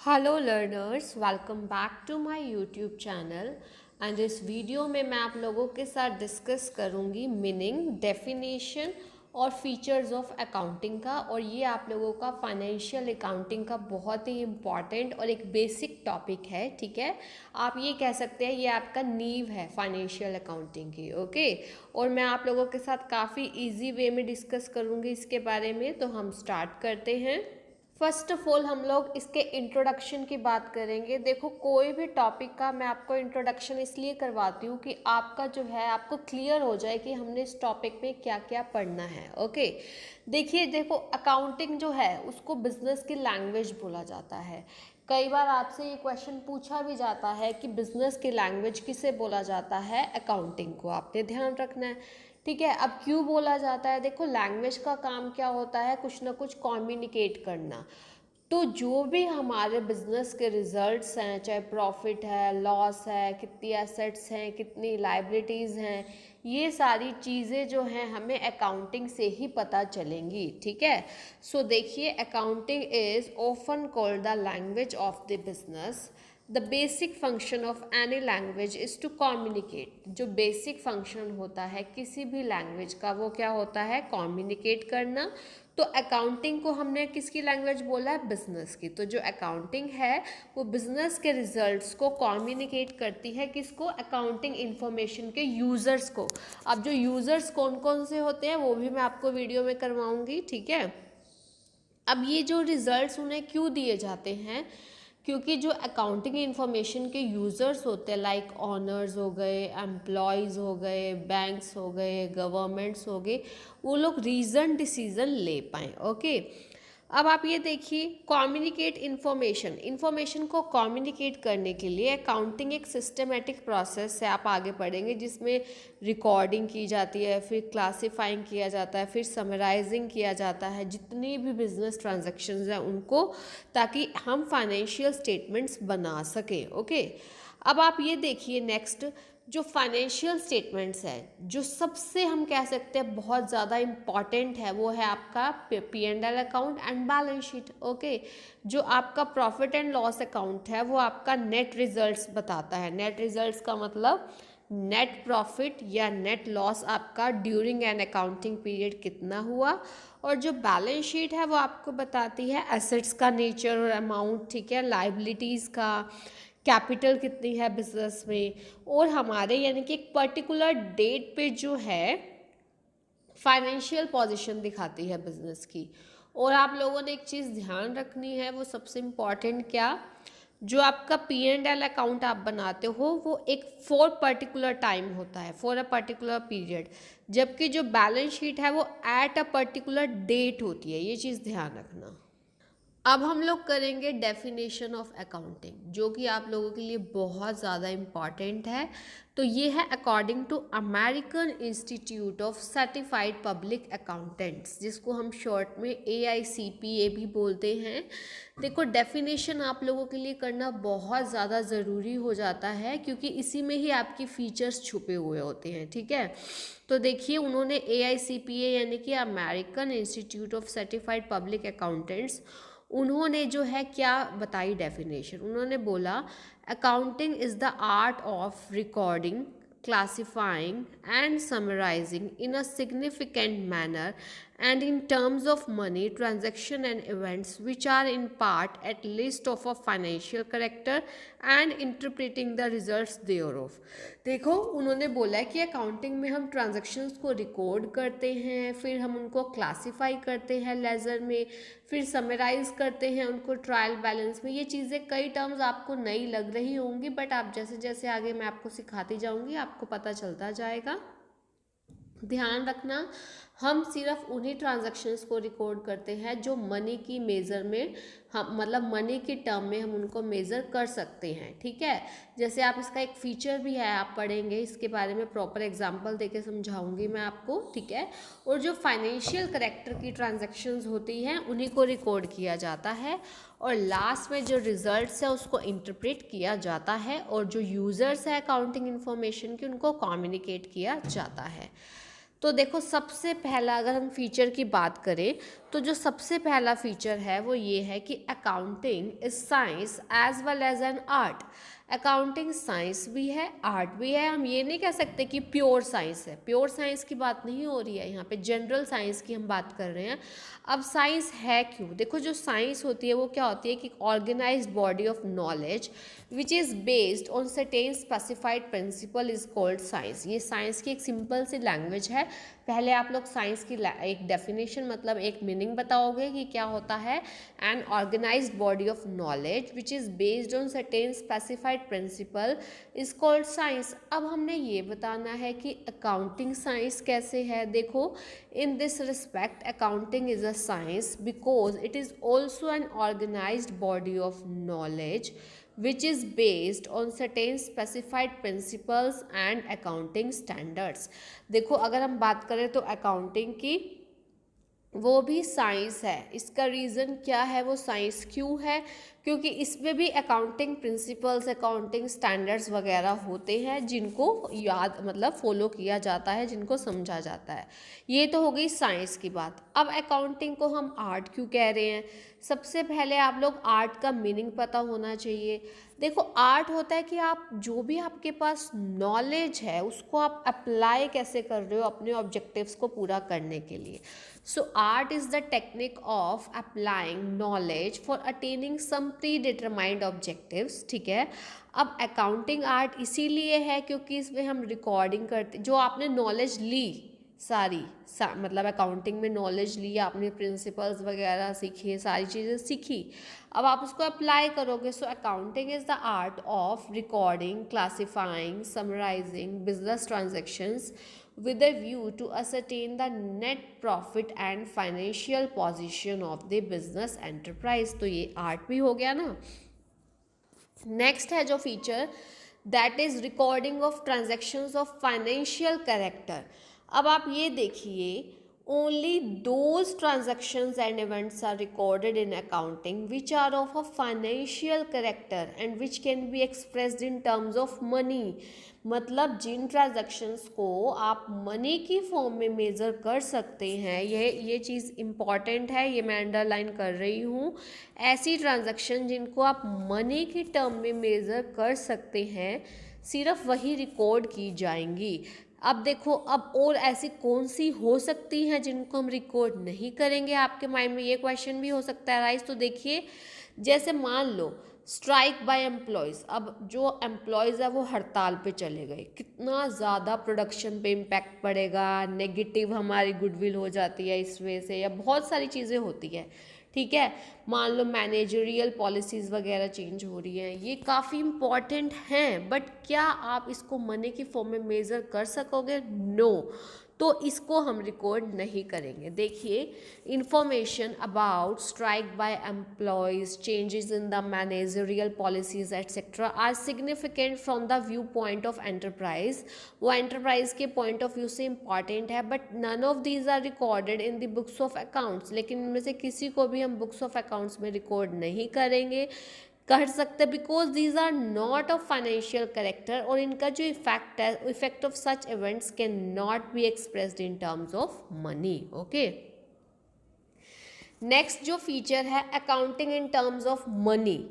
Hello learners, welcome back to my YouTube channel. And इस video में मैं आप लोगों के साथ डिस्कस करूंगी मीनिंग, डेफिनेशन और फीचर्स ऑफ अकाउंटिंग का। और ये आप लोगों का फाइनेंशियल अकाउंटिंग का बहुत ही इम्पॉर्टेंट और एक बेसिक टॉपिक है। ठीक है, आप ये कह सकते हैं ये आपका नींव है फाइनेंशियल अकाउंटिंग की। ओके, और मैं आप लोगों के साथ काफ़ी इजी वे में डिस्कस करूँगी इसके बारे में। तो हम स्टार्ट करते हैं। फर्स्ट ऑफ ऑल हम लोग इसके इंट्रोडक्शन की बात करेंगे। देखो, कोई भी टॉपिक का मैं आपको इंट्रोडक्शन इसलिए करवाती हूँ कि आपका जो है आपको क्लियर हो जाए कि हमने इस टॉपिक में क्या क्या पढ़ना है। ओके, देखो अकाउंटिंग जो है उसको बिजनेस की लैंग्वेज बोला जाता है। कई बार आपसे ये क्वेश्चन पूछा भी जाता है कि बिजनेस की लैंग्वेज किसे बोला जाता है, अकाउंटिंग को। आपने ध्यान रखना है। ठीक है, अब क्यों बोला जाता है? देखो, लैंग्वेज का काम क्या होता है, कुछ ना कुछ कम्युनिकेट करना। तो जो भी हमारे बिजनेस के रिजल्ट्स हैं, चाहे प्रॉफिट है, लॉस है, कितनी एसेट्स हैं, कितनी लाइबिलिटीज़ हैं, ये सारी चीज़ें जो हैं हमें अकाउंटिंग से ही पता चलेंगी। ठीक है, सो देखिए, accounting is often called the language of the business. The basic function of any language is to communicate. जो बेसिक फंक्शन होता है किसी भी लैंग्वेज का वो क्या होता है, कम्युनिकेट करना। तो अकाउंटिंग को हमने किसकी लैंग्वेज बोला है, बिजनेस की। तो जो अकाउंटिंग है वो बिजनेस के रिजल्ट्स को कम्युनिकेट करती है, किसको, अकाउंटिंग इंफॉर्मेशन के यूज़र्स को। अब जो यूज़र्स कौन कौन से होते हैं वो भी मैं आपको वीडियो में करवाऊंगी। ठीक है, अब ये जो रिजल्ट्स उन्हें क्यों दिए जाते हैं, क्योंकि जो अकाउंटिंग इंफॉर्मेशन के यूज़र्स होते हैं, लाइक ऑनर्स हो गए, एम्प्लॉयज़ हो गए, बैंक्स हो गए, गवर्नमेंट्स हो गए, वो लोग रीजन डिसीजन ले पाएँ। ओके, अब आप ये देखिए, कम्युनिकेट इन्फॉर्मेशन को कम्युनिकेट करने के लिए अकाउंटिंग एक सिस्टमेटिक प्रोसेस से आप आगे पढ़ेंगे, जिसमें रिकॉर्डिंग की जाती है, फिर क्लासिफाइंग किया जाता है, फिर समराइजिंग किया जाता है जितनी भी बिजनेस ट्रांजैक्शंस हैं उनको, ताकि हम फाइनेंशियल स्टेटमेंट्स बना सकें। ओके, अब आप ये देखिए, नेक्स्ट जो फाइनेंशियल स्टेटमेंट्स है, जो सबसे हम कह सकते हैं बहुत ज़्यादा इम्पॉर्टेंट है, वो है आपका P&L account and balance sheet. Okay, जो आपका प्रॉफिट एंड लॉस अकाउंट है वो आपका नेट रिजल्ट्स बताता है। नेट रिजल्ट्स का मतलब नेट प्रॉफिट या नेट लॉस आपका ड्यूरिंग एन अकाउंटिंग पीरियड कितना हुआ। और जो बैलेंस शीट है वो आपको बताती है एसेट्स का नेचर और अमाउंट। ठीक है, लाइबिलिटीज़ का, कैपिटल कितनी है बिजनेस में, और हमारे यानी कि एक पर्टिकुलर डेट पे जो है फाइनेंशियल पोजीशन दिखाती है बिजनेस की। और आप लोगों ने एक चीज़ ध्यान रखनी है, वो सबसे इम्पॉर्टेंट, क्या, जो आपका P&L अकाउंट आप बनाते हो वो एक फॉर पर्टिकुलर टाइम होता है, फॉर अ पर्टिकुलर पीरियड, जबकि जो बैलेंस शीट है वो एट अ पर्टिकुलर डेट होती है। ये चीज़ ध्यान रखना। अब हम लोग करेंगे डेफिनेशन ऑफ अकाउंटिंग, जो कि आप लोगों के लिए बहुत ज़्यादा इम्पॉर्टेंट है। तो ये है according to American Institute of Certified Public Accountants, जिसको हम शॉर्ट में AICPA भी बोलते हैं। देखो, डेफिनेशन आप लोगों के लिए करना बहुत ज़्यादा ज़रूरी हो जाता है, क्योंकि इसी में ही आपकी फीचर्स छुपे हुए होते हैं। ठीक है, तो देखिए, उन्होंने AICPA यानी कि American Institute of Certified Public accountants, उन्होंने जो है क्या बताई डेफिनेशन, उन्होंने बोला accounting is the art of recording, classifying and summarizing in a significant manner and in terms of money transaction and events which are in part at least of a financial character and interpreting the results thereof। देखो, उन्होंने बोला है कि accounting में हम transactions को record करते हैं, फिर हम उनको क्लासीफाई करते हैं लेजर में, फिर समराइज करते हैं उनको ट्रायल बैलेंस में। ये चीज़ें कई टर्म्स आपको नई लग रही होंगी, बट आप जैसे जैसे आगे मैं आपको सिखाती जाऊंगी आपको पता चलता जाएगा। ध्यान रखना, हम सिर्फ उन्हीं ट्रांजैक्शंस को रिकॉर्ड करते हैं जो मनी की मेज़र में, हम मतलब मनी की टर्म में हम उनको मेज़र कर सकते हैं। ठीक है, जैसे आप इसका एक फीचर भी है, आप पढ़ेंगे इसके बारे में, प्रॉपर एग्जांपल देके समझाऊंगी मैं आपको। ठीक है, और जो फाइनेंशियल करेक्टर की ट्रांजैक्शंस होती हैं उन्हीं को रिकॉर्ड किया जाता है, और लास्ट में जो रिजल्ट्स है उसको इंटरप्रेट किया जाता है, और जो यूज़र्स है अकाउंटिंग इंफॉर्मेशन की उनको कम्युनिकेट किया जाता है। तो देखो, सबसे पहला अगर हम फीचर की बात करें तो जो सबसे पहला फीचर है वो ये है कि accounting is science as well as an art. Accounting science भी है, आर्ट भी है। हम ये नहीं कह सकते कि प्योर साइंस है, प्योर साइंस की बात नहीं हो रही है यहाँ पे, जनरल साइंस की हम बात कर रहे हैं। अब साइंस है क्यों? देखो, जो साइंस होती है वो क्या होती है कि organised body of knowledge which is based on certain specified principle is called science. ये साइंस की एक सिंपल सी लैंग्वेज है। पहले आप लोग साइंस की एक डेफिनेशन मतलब एक मीनिंग बताओगे कि क्या होता है। An organised body of knowledge which is based on certain specified principle is called science. अब हमने ये बताना है कि अकाउंटिंग साइंस कैसे है। देखो, in this respect accounting is a science because it is also an organized body of knowledge which is based on certain specified principles and accounting standards। देखो, अगर हम बात करें तो अकाउंटिंग की वो भी साइंस है। इसका रीज़न क्या है, वो साइंस क्यों है? क्योंकि इसमें भी अकाउंटिंग प्रिंसिपल्स, अकाउंटिंग स्टैंडर्ड्स वगैरह होते हैं जिनको याद मतलब फॉलो किया जाता है, जिनको समझा जाता है। ये तो हो गई साइंस की बात। अब अकाउंटिंग को हम आर्ट क्यों कह रहे हैं? सबसे पहले आप लोग आर्ट का मीनिंग पता होना चाहिए। देखो, आर्ट होता है कि आप जो भी आपके पास नॉलेज है उसको आप अप्लाई कैसे कर रहे हो अपने ऑब्जेक्टिव्स को पूरा करने के लिए। So art is the technique of applying knowledge for attaining some predetermined objectives. ठीक है। अब अकाउंटिंग आर्ट इसीलिए है क्योंकि इसमें हम रिकॉर्डिंग करते, जो आपने नॉलेज ली सारी मतलब अकाउंटिंग में नॉलेज ली आपने, प्रिंसिपल्स वगैरह सीखे, सारी चीज़ें सीखी, अब आप उसको अप्लाई करोगे। So accounting is the art of recording, classifying, summarising business transactions with a view to ascertain the net profit and financial position of the business enterprise। तो ये आर्ट भी हो गया ना। नेक्स्ट है जो feature, that is recording of transactions of financial character. अब आप ये देखिए, only those transactions and events are recorded in accounting which are of a financial character and which can be expressed in terms of money। मतलब जिन transactions को आप money की form में measure कर सकते हैं, ये चीज़ इम्पॉर्टेंट है, ये मैं अंडरलाइन कर रही हूँ। ऐसी ट्रांजैक्शन जिनको आप मनी की टर्म में मेज़र कर सकते हैं, सिर्फ वही रिकॉर्ड की जाएंगी। अब देखो, अब और ऐसी कौन सी हो सकती हैं जिनको हम रिकॉर्ड नहीं करेंगे? आपके माइंड में ये क्वेश्चन भी हो सकता है राइज। तो देखिए, जैसे मान लो स्ट्राइक बाय एम्प्लॉयज़। अब जो एम्प्लॉयज़ है वो हड़ताल पे चले गए, कितना ज़्यादा प्रोडक्शन पे इम्पैक्ट पड़ेगा, नेगेटिव हमारी गुडविल हो जाती है इस वजह से, या बहुत सारी चीज़ें होती है। ठीक है, मान लो मैनेजरियल पॉलिसीज़ वगैरह चेंज हो रही हैं, ये काफ़ी इम्पॉर्टेंट हैं। बट क्या आप इसको मनी की फॉर्म में मेज़र कर सकोगे? नो। तो इसको हम रिकॉर्ड नहीं करेंगे। देखिए, information about strike by employees, changes in the managerial policies etcetera are significant from the view point of enterprise. वो एंटरप्राइज के पॉइंट ऑफ व्यू से इंपॉर्टेंट है, but none of these are recorded in the books of accounts. लेकिन इनमें से किसी को भी हम बुक्स ऑफ अकाउंट्स में रिकॉर्ड नहीं करेंगे, कर सकते, because these are not of financial character, और इनका जो इफेक्ट है, effect of such events can not be expressed in terms of money. Okay, next जो फीचर है accounting in terms of money.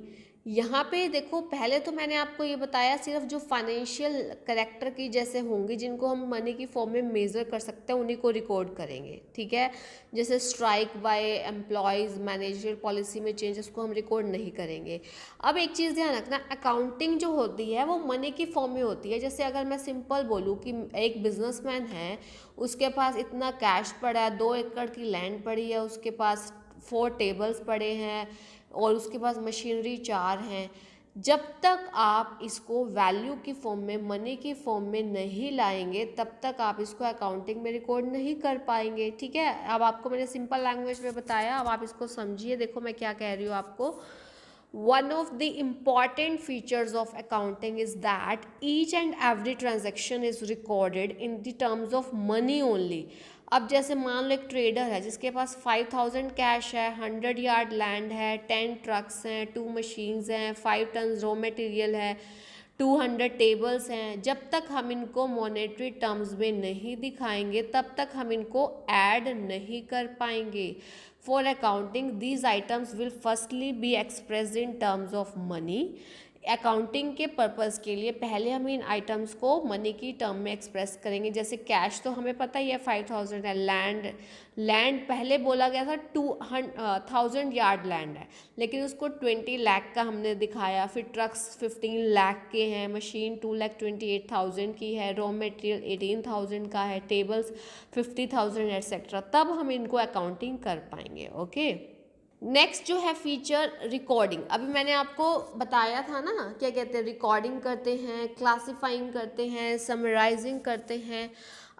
यहाँ पे देखो, पहले तो मैंने आपको ये बताया सिर्फ जो फाइनेंशियल करेक्टर की जैसे होंगी, जिनको हम मनी की फॉर्म में मेज़र कर सकते हैं, उन्हीं को रिकॉर्ड करेंगे। ठीक है, जैसे strike by employees, managerial policy में चेंजेस को हम रिकॉर्ड नहीं करेंगे। अब एक चीज़ ध्यान रखना, अकाउंटिंग जो होती है वो मनी की फॉर्म में होती है। जैसे अगर मैं सिंपल बोलूँ कि एक बिजनेसमैन है, उसके पास इतना कैश पड़ा है, 2 एकड़ की लैंड पड़ी है, उसके पास 4 टेबल्स पड़े हैं, और उसके पास मशीनरी 4 हैं। जब तक आप इसको वैल्यू की फॉर्म में, मनी की फॉर्म में नहीं लाएंगे, तब तक आप इसको अकाउंटिंग में रिकॉर्ड नहीं कर पाएंगे। ठीक है, अब आपको मैंने सिंपल लैंग्वेज में बताया, अब आप इसको समझिए। देखो मैं क्या कह रही हूँ आपको। One of the important features of accounting is that each and every transaction is recorded in the terms of money only। अब जैसे मान लो एक ट्रेडर है जिसके पास 5000 कैश है, 100 यार्ड लैंड है, 10 ट्रक्स हैं, 2 मशीन्स हैं, 5 टन रॉ मटेरियल है, 200 टेबल्स हैं, जब तक हम इनको मॉनेटरी टर्म्स में नहीं दिखाएंगे तब तक हम इनको ऐड नहीं कर पाएंगे। For accounting, these items will firstly be expressed in terms of money. Accounting के पर्पस के लिए पहले हम इन आइटम्स को मनी की टर्म में एक्सप्रेस करेंगे। जैसे कैश तो हमें पता ही है 5000 है, लैंड पहले बोला गया था 2,000 यार्ड लैंड है, लेकिन उसको 20 लाख का हमने दिखाया। फिर ट्रक्स 15 लाख के हैं, मशीन 2,28,000 की है, रॉ मटेरियल 18,000 का है, टेबल्स 50,000 एट्सेट्रा, तब हम इनको अकाउंटिंग कर पाएंगे। ओके, नेक्स्ट जो है फीचर रिकॉर्डिंग। अभी मैंने आपको बताया था ना, क्या कहते हैं, रिकॉर्डिंग करते हैं, क्लासिफाइंग करते हैं, समराइजिंग करते हैं।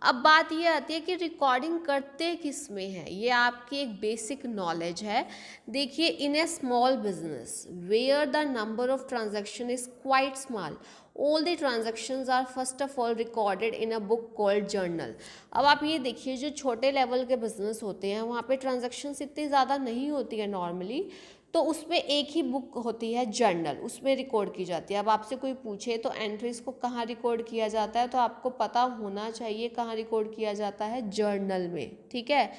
अब बात ये आती है कि रिकॉर्डिंग करते किस में है, ये आपकी एक बेसिक नॉलेज है। देखिए, in a small business where the number of transaction is quite small, all the transactions are first of all recorded in a book called journal। अब आप ये देखिए, जो छोटे लेवल के बिजनेस होते हैं वहाँ पे ट्रांजैक्शंस इतनी ज़्यादा नहीं होती है नॉर्मली, तो उसमें एक ही बुक होती है जर्नल, उसमें रिकॉर्ड की जाती है। अब आपसे कोई पूछे तो एंट्रीज को कहाँ रिकॉर्ड किया जाता है, तो आपको पता होना चाहिए कहाँ रिकॉर्ड किया जाता है, जर्नल में, ठीक है।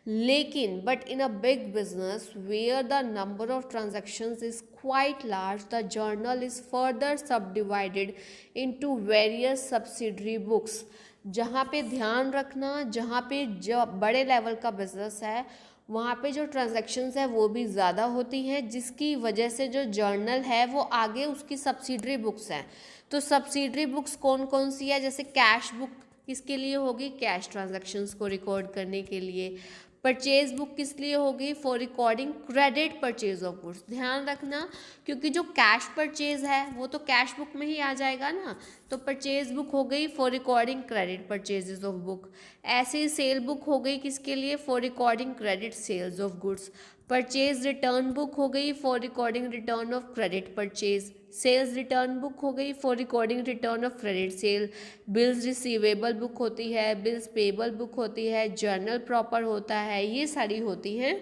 लेकिन but in a big business where the number of transactions is quite large, the journal is further subdivided into various subsidiary books. जहाँ पे ध्यान रखना, जहाँ पे जो बड़े लेवल का बिजनेस है वहाँ पे जो ट्रांजैक्शंस है वो भी ज़्यादा होती हैं, जिसकी वजह से जो जर्नल है वो आगे उसकी सब्सिडरी बुक्स हैं। तो सब्सिडरी बुक्स कौन कौन सी है, जैसे कैश बुक किसके लिए होगी, कैश ट्रांजैक्शंस को रिकॉर्ड करने के लिए। परचेज बुक किस लिए होगी, for recording credit purchase of goods. ध्यान रखना, क्योंकि जो कैश परचेज है वो तो कैश बुक में ही आ जाएगा ना, तो परचेज बुक हो गई for recording credit purchases of book. ऐसे ही सेल बुक हो गई किसके लिए, for recording credit sales of goods. Purchase return book हो गई for recording return of credit purchase. Sales return book हो गई for recording return of credit sale. Bills receivable book होती है, बिल्स पेबल बुक होती है, जर्नल प्रॉपर होता है, ये सारी होती हैं।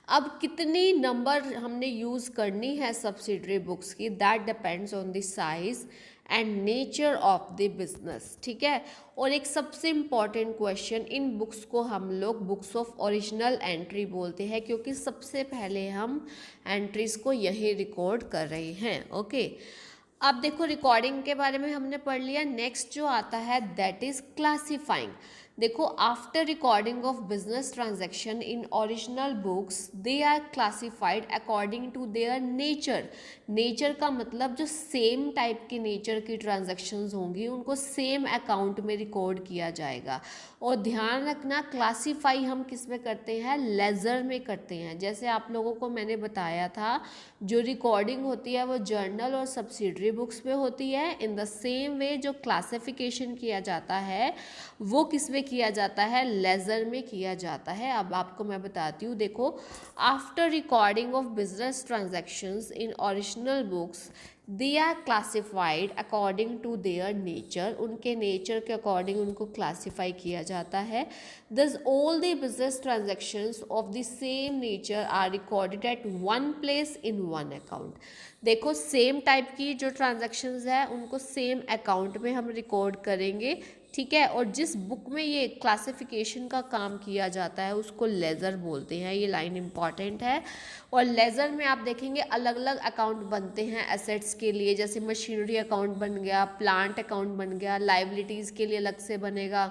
अब कितनी नंबर हमने यूज़ करनी है सब्सिडरी बुक्स की, that depends on the size and nature of the business, ठीक है। और एक सबसे इम्पॉर्टेंट क्वेश्चन, इन बुक्स को हम लोग बुक्स ऑफ ओरिजिनल एंट्री बोलते हैं, क्योंकि सबसे पहले हम एंट्रीज को यही रिकॉर्ड कर रहे हैं। ओके, अब देखो रिकॉर्डिंग के बारे में हमने पढ़ लिया। नेक्स्ट जो आता है दैट इज क्लासिफाइंग। देखो, after recording of business transaction in original books they are classified according to their nature. Nature का मतलब जो सेम टाइप की नेचर की ट्रांजैक्शंस होंगी उनको सेम अकाउंट में रिकॉर्ड किया जाएगा। और ध्यान रखना, क्लासीफाई हम किस में करते हैं, लेजर में करते हैं। जैसे आप लोगों को मैंने बताया था, जो रिकॉर्डिंग होती है वो जर्नल और सब्सिडरी बुक्स में होती है। इन द सेम वे जो क्लासिफिकेशन किया जाता है वो किस में किया जाता है, लेजर में किया जाता है। अब आपको मैं बताती हूँ, देखो, after recording of business transactions in original books they are classified according to their nature. उनके नेचर के अकॉर्डिंग उनको क्लासीफाई किया जाता है। Thus all the business transactions of the same nature are recorded at one place in one account. देखो, same type की जो transactions है उनको सेम अकाउंट में हम रिकॉर्ड करेंगे, ठीक है। और जिस बुक में ये क्लासिफिकेशन का काम किया जाता है उसको लेजर बोलते हैं। ये लाइन इंपॉर्टेंट है। और लेजर में आप देखेंगे अलग अलग अकाउंट बनते हैं एसेट्स के लिए, जैसे मशीनरी अकाउंट बन गया, प्लांट अकाउंट बन गया, लाइबिलिटीज़ के लिए अलग से बनेगा,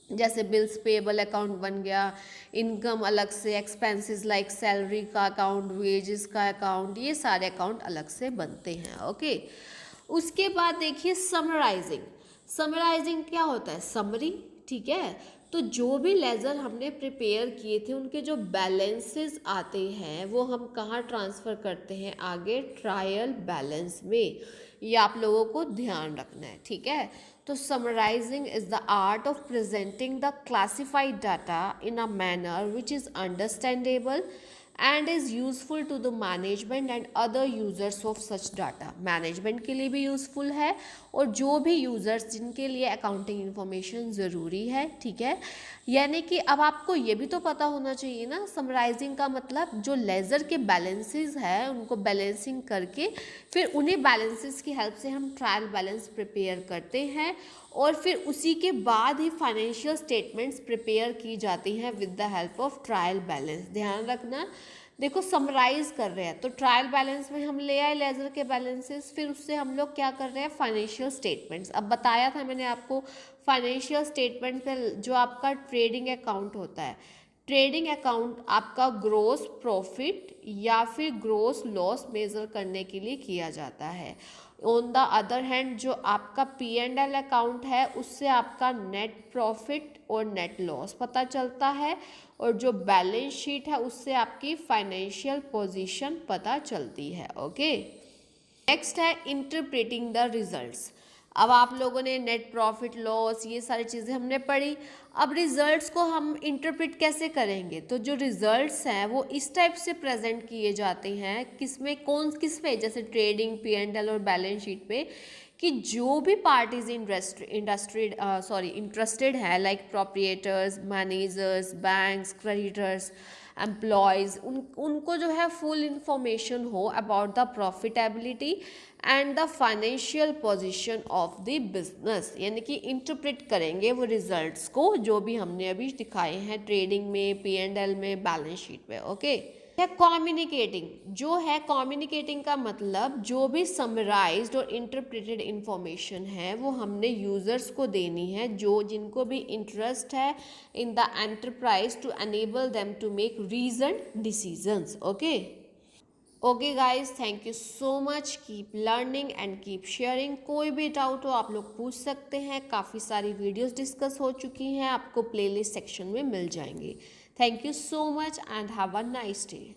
जैसे बिल्स पेबल अकाउंट बन गया, इनकम अलग से, एक्सपेंसेस लाइक सैलरी का अकाउंट, वेजेस का अकाउंट, ये सारे अकाउंट अलग से बनते हैं। ओके, उसके बाद देखिए समराइजिंग। समराइजिंग क्या होता है, समरी, ठीक है। तो जो भी लेजर हमने प्रिपेयर किए थे उनके जो बैलेंसेस आते हैं वो हम कहाँ ट्रांसफ़र करते हैं, आगे ट्रायल बैलेंस में। ये आप लोगों को ध्यान रखना है, ठीक है। तो summarising is the art of presenting the classified data in a manner which is understandable and is useful to the management and other users of such data। Management के लिए भी यूज़फुल है और जो भी यूज़र्स जिनके लिए अकाउंटिंग इन्फॉर्मेशन ज़रूरी है, ठीक है। यानी कि अब आपको ये भी तो पता होना चाहिए ना, समराइजिंग का मतलब जो लेज़र के बैलेंसेस है उनको बैलेंसिंग करके फिर उन्हीं बैलेंसेस की हेल्प से हम ट्रायल बैलेंस प्रिपेयर करते हैं और फिर उसी के बाद ही फाइनेंशियल स्टेटमेंट्स प्रिपेयर की जाती हैं with the help of trial balance. ध्यान रखना, देखो समराइज कर रहे हैं तो ट्रायल बैलेंस में हम ले आए लेजर के बैलेंसेस, फिर उससे हम लोग क्या कर रहे हैं फाइनेंशियल स्टेटमेंट्स। अब बताया था मैंने आपको फाइनेंशियल स्टेटमेंट पे जो आपका ट्रेडिंग अकाउंट होता है, ट्रेडिंग अकाउंट आपका ग्रोस प्रॉफिट या फिर ग्रोस लॉस मेजर करने के लिए किया जाता है। ऑन द अदर हैंड जो आपका P&L अकाउंट है उससे आपका नेट प्रॉफिट और नेट लॉस पता चलता है, और जो बैलेंस शीट है उससे आपकी फाइनेंशियल पोजीशन पता चलती है। ओके, नेक्स्ट है इंटरप्रेटिंग द रिजल्ट्स। अब आप लोगों ने नेट प्रॉफिट लॉस ये सारी चीज़ें हमने पढ़ी, अब रिजल्ट्स को हम इंटरप्रेट कैसे करेंगे? तो जो रिजल्ट्स हैं वो इस टाइप से प्रेजेंट किए जाते हैं, किसमें किस पे, जैसे ट्रेडिंग P&L और बैलेंस शीट पे, कि जो भी पार्टीज इंटरेस्टेड है like proprietors, managers, banks, creditors, employees, उनको जो है फुल इंफॉर्मेशन हो about the profitability and the financial position of the business, यानी कि इंटरप्रेट करेंगे वो रिजल्ट्स को जो भी हमने अभी दिखाए हैं ट्रेडिंग में, P&L में, बैलेंस शीट में। ओके, है कम्युनिकेटिंग। जो है कम्युनिकेटिंग का मतलब जो भी समराइज्ड और इंटरप्रेटेड इंफॉर्मेशन है वो हमने यूजर्स को देनी है, जो जिनको भी इंटरेस्ट है in the enterprise, to enable them to make reason decisions. Okay okay guys, thank you so much, keep learning and keep sharing. कोई भी डाउट हो आप लोग पूछ सकते हैं, काफ़ी सारी वीडियोस डिस्कस हो चुकी हैं, आपको प्लेलिस्ट सेक्शन में मिल जाएंगी। Thank you so much and have a nice day.